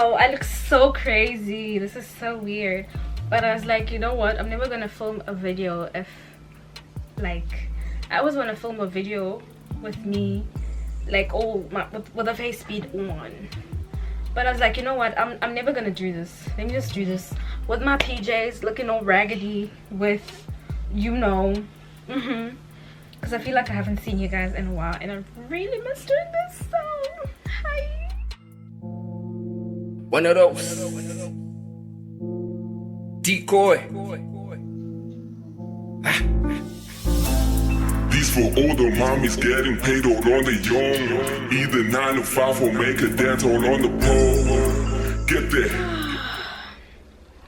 Oh, I look so crazy. This is so weird. But I was like, you know what? I'm never gonna film a video if, like, I always want to film a video with me, like, with the face speed on. But I was like, you know what? I'm never gonna do this. Let me just do this with my PJs, looking all raggedy, with, you know, because I feel like I haven't seen you guys in a while, and I really miss doing this. So, hi. One of those. Decoy. These for older mommies getting paid all on the young. Either 9 to 5 or make a dance all on the pole. Get there.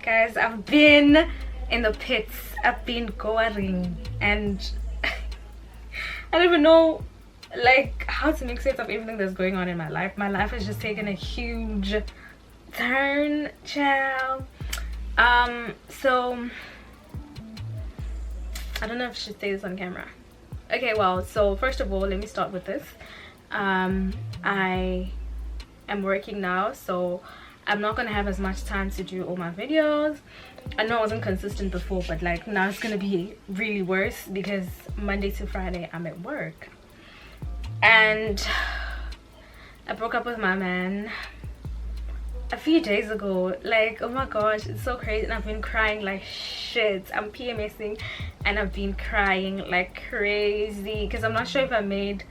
Guys, I've been in the pits. I've been going, and I don't even know like how to make sense of everything that's going on in my life. My life has just taken a huge turn, child. So I don't know if I should say this on camera. Okay, well, so first of all, let me start with this. I am working now, so I'm not gonna have as much time to do all my videos. I know I wasn't consistent before, but like now it's gonna be really worse because Monday to Friday I'm at work. And I broke up with my man a few days ago. Like, oh my gosh, it's so crazy, and I've been crying like shit. I'm PMSing and I've been crying like crazy because I'm not sure if I made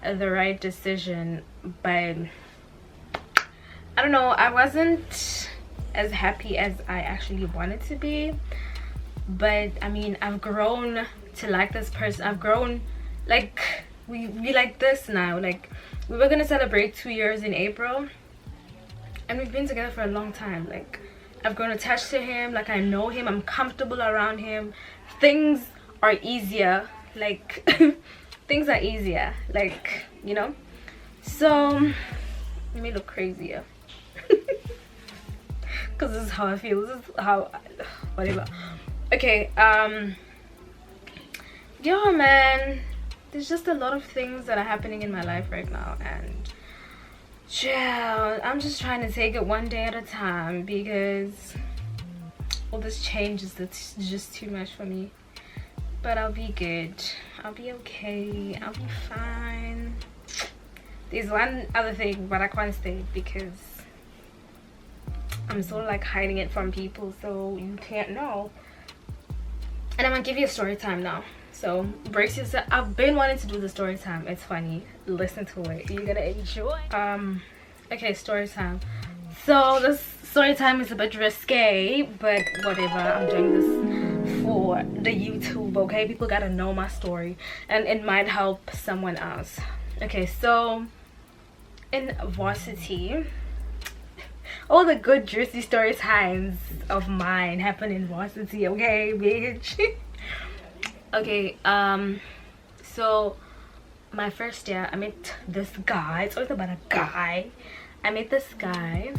the right decision, but I don't know, I wasn't as happy as I actually wanted to be. But I mean, I've grown to like this person. I've grown, like, we like this now. Like, we were gonna celebrate 2 years in April, and we've been together for a long time. Like, I've grown attached to him. Like, I know him, I'm comfortable around him. Things are easier, like things are easier, like, you know. So let me look crazier because this is how I feel. This is how, whatever. Okay, yeah, man, there's just a lot of things that are happening in my life right now, and yeah, I'm just trying to take it one day at a time because all this change is just too much for me. But I'll be good, I'll be okay, I'll be fine. There's one other thing, but I can't say because I'm sort of like hiding it from people, so you can't know. And I'm gonna give you a story time now, so brace yourself. I've been wanting to do the story time. It's funny, listen to it, you're gonna enjoy. Okay, story time. So this story time is a bit risque, but whatever, I'm doing this for the YouTube, okay? People gotta know my story and it might help someone else. Okay, so in varsity, all the good juicy story times of mine happen in varsity, okay, bitch? Okay, so my first year I met this guy. It's always about a guy. I met this guy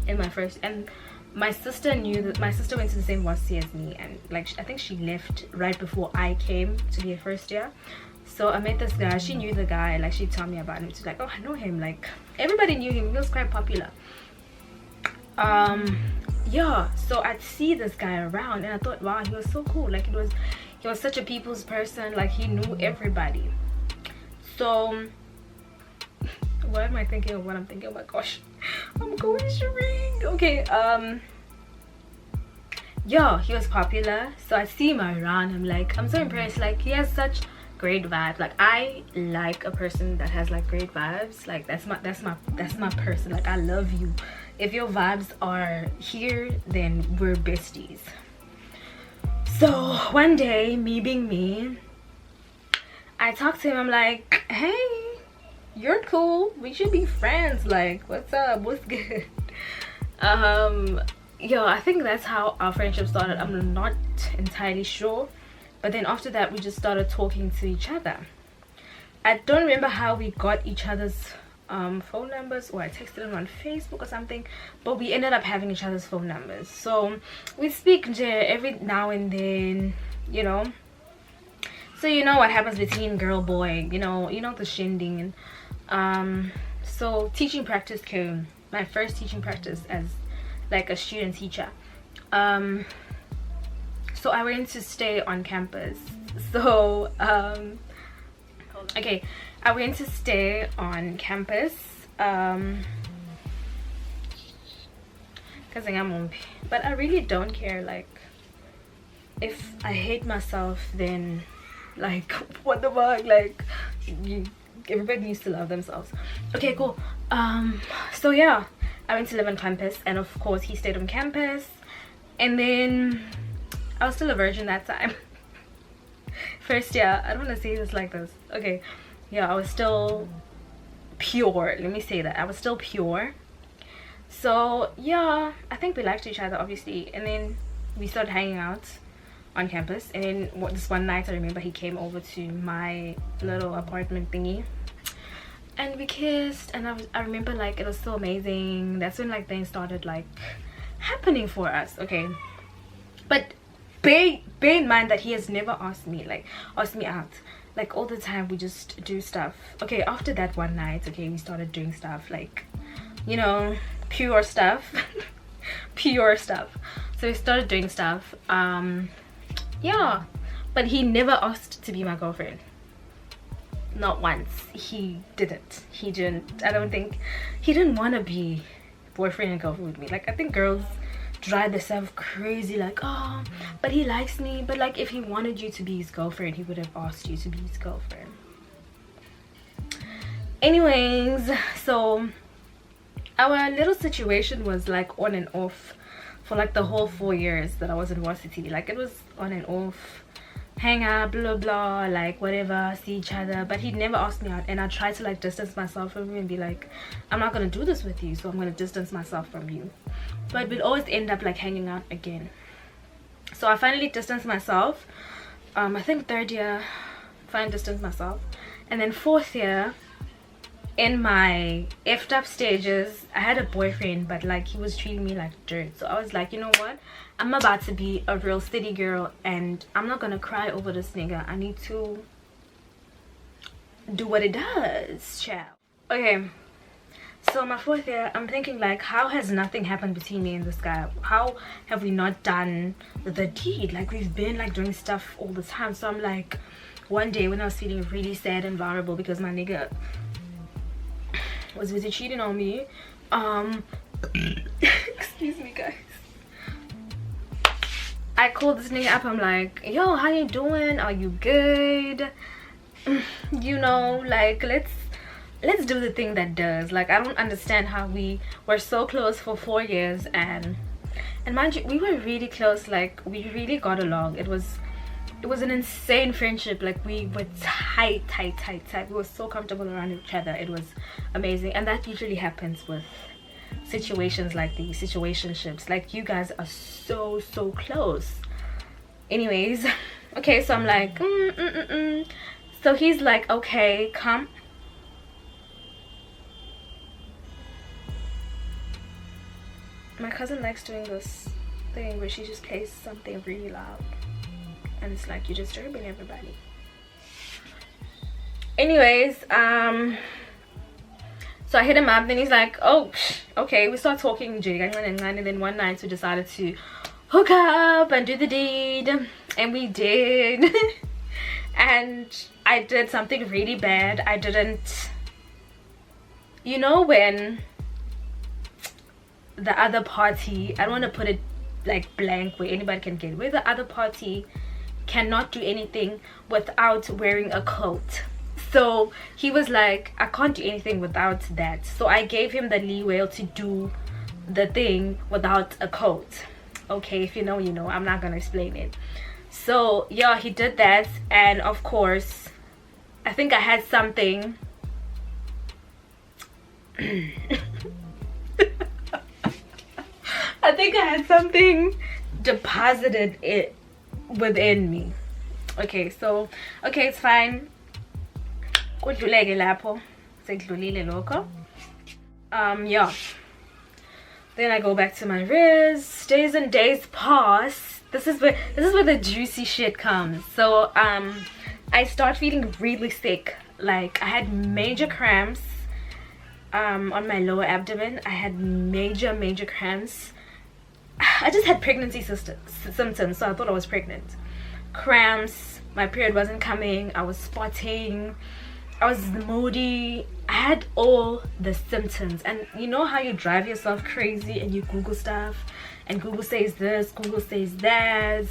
in my first, and my sister knew that. My sister went to the same varsity as me, and like I think she left right before I came to be a first year. So I met this guy. She knew the guy, like she told me about him. She's like, oh, I know him. Like, everybody knew him, he was quite popular. Yeah, so I'd see this guy around and I thought, wow, he was so cool. Like, he was such a people's person. Like, he knew everybody. So what am I thinking of? What I'm thinking? Oh my gosh, I'm going Shireen. Okay, yeah, he was popular, so I see him around. I'm like, I'm so impressed. Like, he has such great vibes. Like, I like a person that has like great vibes. Like, that's my person. Like, I love you. If your vibes are here, then we're besties. So one day, me being me, I talked to him. I'm like, hey, you're cool, we should be friends. Like, what's up, what's good? Yeah, I think that's how our friendship started. I'm not entirely sure, but then after that we just started talking to each other. I don't remember how we got each other's phone numbers, or I texted him on Facebook or something, but we ended up having each other's phone numbers. So we speak every now and then, you know. So you know what happens between girl boy, you know the shindig. And so teaching practice came, my first teaching practice as like a student teacher. So I went to stay on campus. So okay, I went to stay on campus because but I really don't care. Like, if I hate myself, then like what the fuck, like everybody needs to love themselves. Okay, cool. So yeah, I went to live on campus, and of course he stayed on campus. And then I was still a virgin that time. First year, I don't want to say this like this. Okay, yeah, I was still pure. Let me say that I was still pure. So yeah, I think we liked each other, obviously. And then we started hanging out on campus. And then this one night, I remember he came over to my little apartment thingy, and we kissed. And I remember, like, it was so amazing. That's when like things started like happening for us. Okay, but bear in mind that he has never asked me out. Like, all the time we just do stuff. Okay, after that one night, okay, we started doing stuff, like, you know, pure stuff. Pure stuff. So we started doing stuff. Yeah, but he never asked to be my girlfriend. Not once. He didn't. I don't think he didn't want to be boyfriend and girlfriend with me. Like, I think girls drive themselves crazy, like, oh, but he likes me. But like, if he wanted you to be his girlfriend, he would have asked you to be his girlfriend. Anyways, so our little situation was like on and off for like the whole 4 years that I was in varsity. Like, it was on and off, hang out, blah blah, like whatever, see each other. But he'd never asked me out, and I tried to like distance myself from him and be like, I'm not gonna do this with you, so I'm gonna distance myself from you. But we'd always end up like hanging out again. So I finally distanced myself. I think 3rd year, finally distanced myself. And then 4th year, in my effed up stages, I had a boyfriend, but like he was treating me like dirt. So I was like, you know what, I'm about to be a real city girl, and I'm not gonna cry over this nigga. I need to do what it does, child. Okay, so my 4th year, I'm thinking like, how has nothing happened between me and this guy? How have we not done the deed? Like, we've been like doing stuff all the time. So I'm like, one day when I was feeling really sad and vulnerable because my nigga was busy cheating on me, excuse me guys, I called this nigga up. I'm like, yo, how you doing? Are you good? You know, like, let's do the thing that does. Like, I don't understand how we were so close for 4 years, and mind you, we were really close. Like, we really got along. It was an insane friendship. Like, we were tight. We were so comfortable around each other. It was amazing. And that usually happens with situations like these, situationships. Like, you guys are so close. Anyways, okay, so I'm like, so he's like, okay, come. My cousin likes doing this thing where she just plays something really loud, and it's like, you're disturbing everybody. Anyways, so I hit him up, and he's like, oh, okay. We start talking, and then one night we decided to hook up and do the deed, and we did. And I did something really bad. I didn't, you know, when the other party, I don't want to put it like blank where anybody can get, where the other party cannot do anything without wearing a coat. So he was like, I can't do anything without that. So I gave him the leeway to do the thing without a coat. Okay, if you know, you know. I'm not gonna explain it. So yeah, he did that, and of course I think I had something I think I had something deposited it within me. Okay, so okay, it's fine. Yeah, then I go back to my Riz. Days and days pass. This is where the juicy shit comes. So I start feeling really sick. Like, I had major cramps, on my lower abdomen. I had major cramps. I just had pregnancy symptoms, so I thought I was pregnant. Cramps, my period wasn't coming, I was spotting, I was moody. I had all the symptoms. And you know how you drive yourself crazy and you Google stuff, and Google says this, Google says that.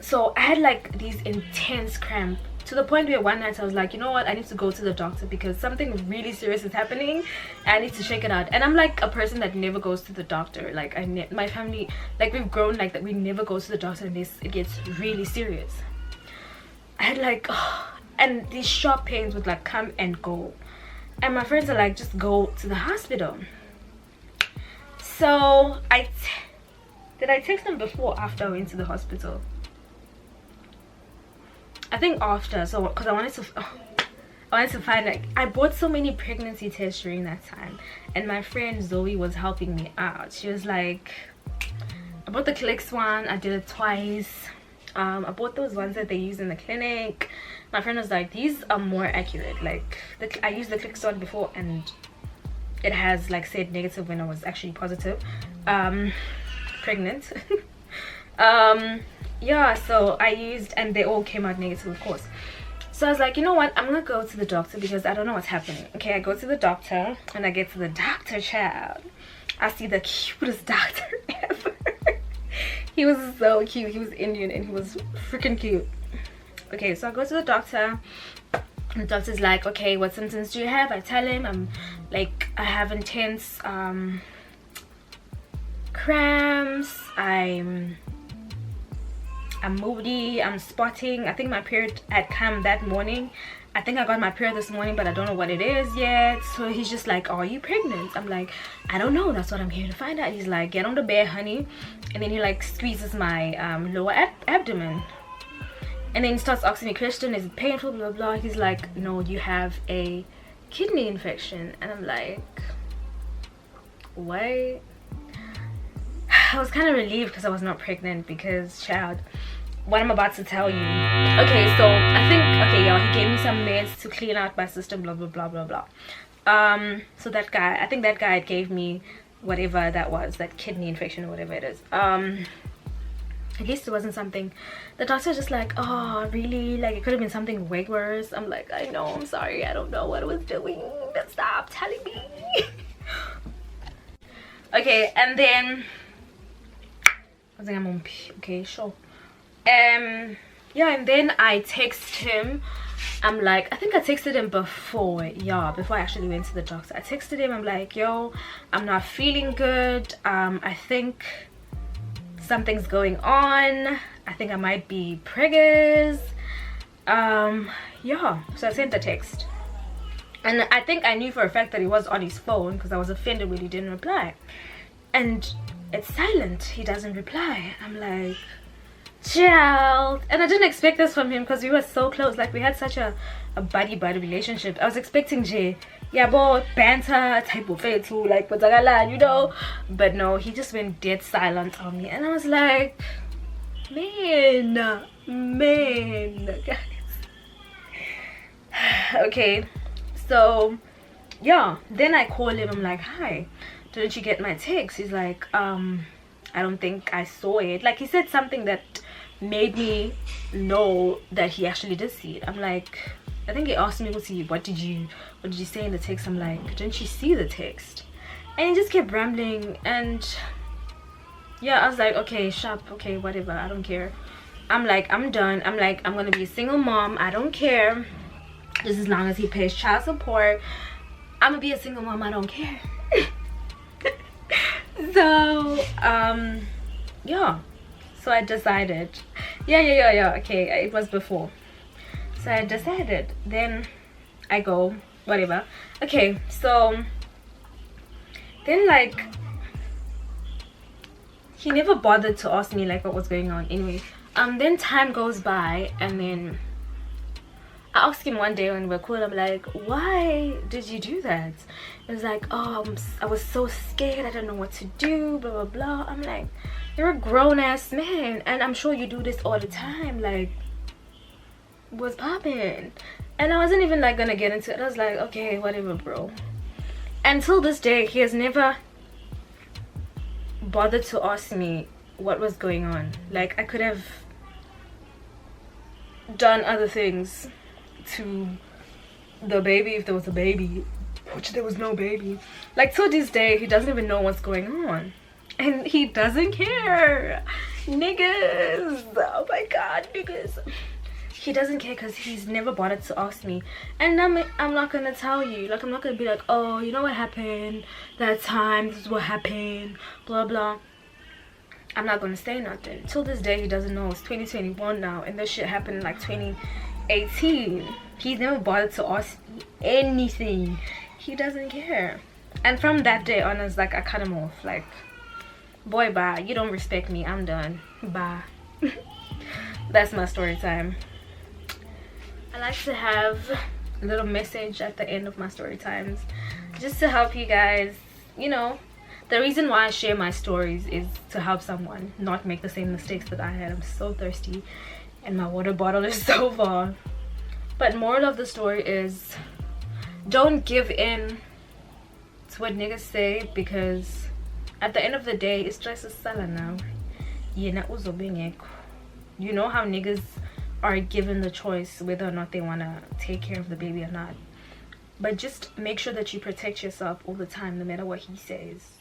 So I had like these intense cramps, to the point where one night I was like, you know what, I need to go to the doctor because something really serious is happening. I need to check it out. And I'm like a person that never goes to the doctor. Like my family, like we've grown like that, we never go to the doctor unless it gets really serious. I had like and these sharp pains would like come and go, and my friends are like, just go to the hospital. So did I text them before or after I went to the hospital? I think after. So because I wanted to find, like, I bought so many pregnancy tests during that time, and my friend Zoe was helping me out. She was like, I bought the Clicks one, I did it twice. I bought those ones that they use in the clinic. My friend was like, these are more accurate. Like I used the Clicks one before and it has like said negative when I was actually positive pregnant. Yeah, so I used, and they all came out negative, of course. So I was like, you know what, I'm gonna go to the doctor because I don't know what's happening. Okay, I go to the doctor, and I get to the doctor, child. I see the cutest doctor ever. He was so cute. He was Indian and he was freaking cute. Okay, so I go to the doctor. The doctor's like, okay, what symptoms do you have? I tell him I'm like, I have intense cramps, I'm moody, I'm spotting. I think my period had come that morning. I think I got my period this morning, but I don't know what it is yet. So he's just like, are you pregnant? I'm like, I don't know, that's what I'm here to find out. He's like, get on the bed, honey. And then he like squeezes my lower abdomen, and then he starts asking me questions. Is it painful, blah blah blah. He's like, no, you have a kidney infection. And I'm like, what? I was kind of relieved because I was not pregnant, because child, what I'm about to tell you. Okay, so I think, okay, y'all, he gave me some meds to clean out my system, blah blah blah blah blah. So that guy, I think that guy gave me whatever that was, that kidney infection or whatever it is. At least it wasn't something, the doctor was just like, oh really, like it could have been something way worse. I'm like, I know, I'm sorry, I don't know what I was doing, but stop telling me. Okay, and then I think I'm on, okay, sure. Yeah, and then I text him. I'm like, I think I texted him before, yeah, before I actually went to the doctor. I texted him, I'm like, yo, I'm not feeling good. I think something's going on. I think I might be preggers. Yeah, so I sent the text. And I think I knew for a fact that he was on his phone because I was offended when he didn't reply. And it's silent, he doesn't reply. I'm like, child. And I didn't expect this from him because we were so close. Like we had such a buddy relationship. I was expecting yabo banter type of it too, like you know, but no, he just went dead silent on me. And I was like, man guys. Okay, so yeah, then I call him. I'm like, hi, didn't you get my text? He's like, I don't think I saw it. Like he said something that made me know that he actually did see it. I'm like, I think he asked me, what did you say in the text? I'm like, didn't you see the text? And he just kept rambling. And yeah, I was like, okay, sharp, okay, whatever, I don't care. I'm like, I'm done. I'm like, I'm gonna be a single mom, I don't care, just as long as he pays child support. I'm gonna be a single mom, I don't care. So yeah, so I decided, yeah, okay, it was before. So I decided, then I go, whatever. Okay, so then like he never bothered to ask me like what was going on. Anyway, then time goes by, and then I asked him one day when we were cool, I'm like, why did you do that? It was like, oh, I was so scared, I don't know what to do, blah blah blah. I'm like, you're a grown-ass man, and I'm sure you do this all the time, like what's poppin'? And I wasn't even like gonna get into it. I was like, okay, whatever, bro. until this day he has never bothered to ask me what was going on. Like, I could have done other things to the baby if there was a baby, which there was no baby. Like, till this day he doesn't even know what's going on, and he doesn't care. Niggas, oh my god, niggas. He doesn't care because he's never bothered to ask me. And I'm not gonna tell you. Like, I'm not gonna be like, oh, you know what happened that time, this is what happened, blah blah. I'm not gonna say nothing. Till this day he doesn't know. It's 2021 now, and this shit happened in like 2018. He's never bothered to ask me anything. He doesn't care. And from that day on, it's like I cut him off. Like, boy, bye. You don't respect me. I'm done. Bye. That's my story time. I like to have a little message at the end of my story times, just to help you guys. You know, the reason why I share my stories is to help someone not make the same mistakes that I had. I'm so thirsty and my water bottle is so full. But moral of the story is, don't give in to what niggas say, because at the end of the day, it's just a sala now. You know how niggas are given the choice whether or not they want to take care of the baby or not. But just make sure that you protect yourself all the time, no matter what he says.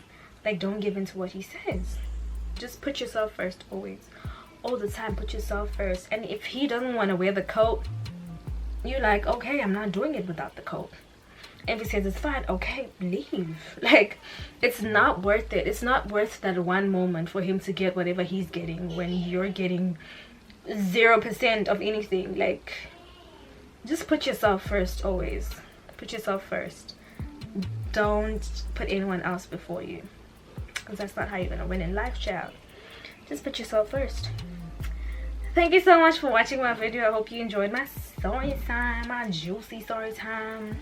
Like, don't give in to what he says. Just put yourself first, always. All the time, put yourself first. And if he doesn't want to wear the coat, you're like, okay, I'm not doing it without the coat. If he says it's fine, okay, leave. Like, it's not worth it. It's not worth that one moment for him to get whatever he's getting when you're getting 0% of anything. Like, just put yourself first, always. Put yourself first. Don't put anyone else before you, because that's not how you're gonna win in life, child. Just put yourself first. Thank you so much for watching my video. I hope you enjoyed my story time, my juicy story time.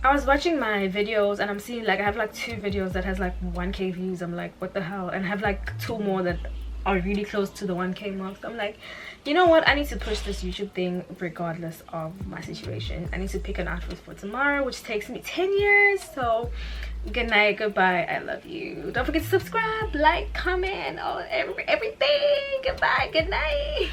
I was watching my videos and I'm seeing, like, I have like 2 videos that has like 1K views. I'm like, what the hell? And I have like 2 more that are really close to the 1K mark. So I'm like, you know what, I need to push this YouTube thing regardless of my situation. I need to pick an outfit for tomorrow, which takes me 10 years. So good night, goodbye, I love you. Don't forget to subscribe, like, comment, everything. Goodbye, good night.